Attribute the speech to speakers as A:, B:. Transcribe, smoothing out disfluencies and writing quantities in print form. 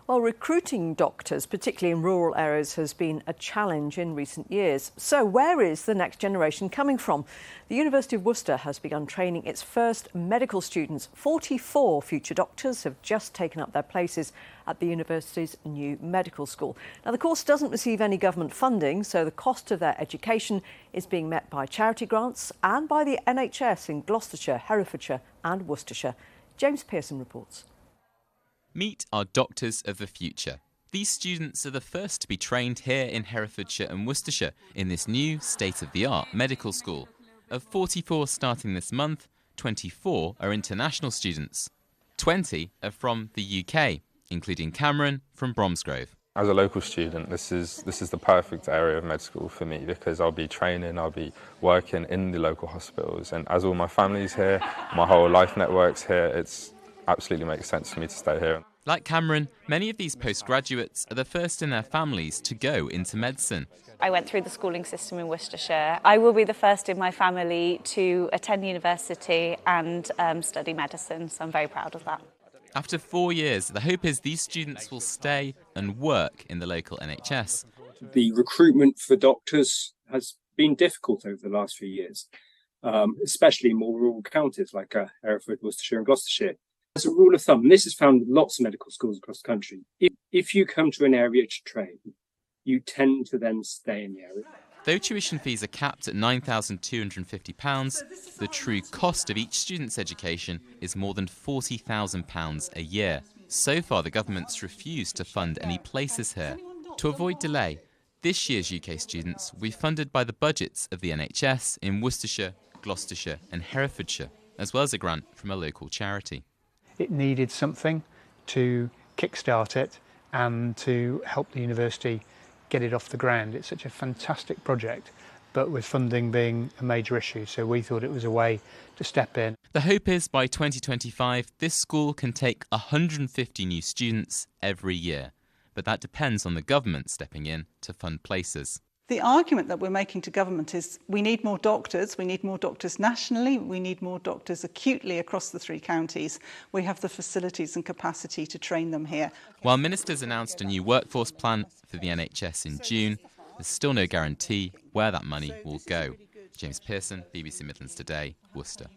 A: Well, recruiting doctors, particularly in rural areas, has been a challenge in recent years. So where is the next generation coming from? The University of Worcester has begun training its first medical students. 44 future doctors have just taken up their places at the university's new medical school. Now, the course doesn't receive any government funding, so the cost of their education is being met by charity grants and by the NHS in Gloucestershire, Herefordshire and Worcestershire. James Pearson reports.
B: Meet our doctors of the future. These students are the first to be trained here in Herefordshire and Worcestershire in this new state-of-the-art medical school. Of 44 starting this month, 24 are international students. 20 are from the UK, including Cameron from Bromsgrove.
C: As a local student, this is the perfect area of med school for me because I'll be training, I'll be working in the local hospitals, and as all my family's here, my whole life network's here, it's absolutely makes sense for me to stay here.
B: Like Cameron, many of these postgraduates are the first in their families to go into medicine.
D: I went through the schooling system in Worcestershire. I will be the first in my family to attend university and study medicine, so I'm very proud of that.
B: After 4 years, the hope is these students will stay and work in the local NHS.
E: The recruitment for doctors has been difficult over the last few years, especially in more rural counties like Hereford, Worcestershire and Gloucestershire. As a rule of thumb, and this is found in lots of medical schools across the country, if you come to an area to train, you tend to then stay in the area.
B: Though tuition fees are capped at £9,250, the true cost of each student's education is more than £40,000 a year. So far, the government's refused to fund any places here. To avoid delay, this year's UK students will be funded by the budgets of the NHS in Worcestershire, Gloucestershire and Herefordshire, as well as a grant from a local charity.
F: It needed something to kickstart it and to help the university get it off the ground. It's such a fantastic project, but with funding being a major issue, so we thought it was a way to step in.
B: The hope is by 2025, this school can take 150 new students every year, but that depends on the government stepping in to fund places.
G: The argument that we're making to government is we need more doctors nationally, we need more doctors acutely across the 3 counties. We have the facilities and capacity to train them here.
B: While ministers announced a new workforce plan for the NHS in June, there's still no guarantee where that money will go. James Pearson, BBC Midlands Today, Worcester.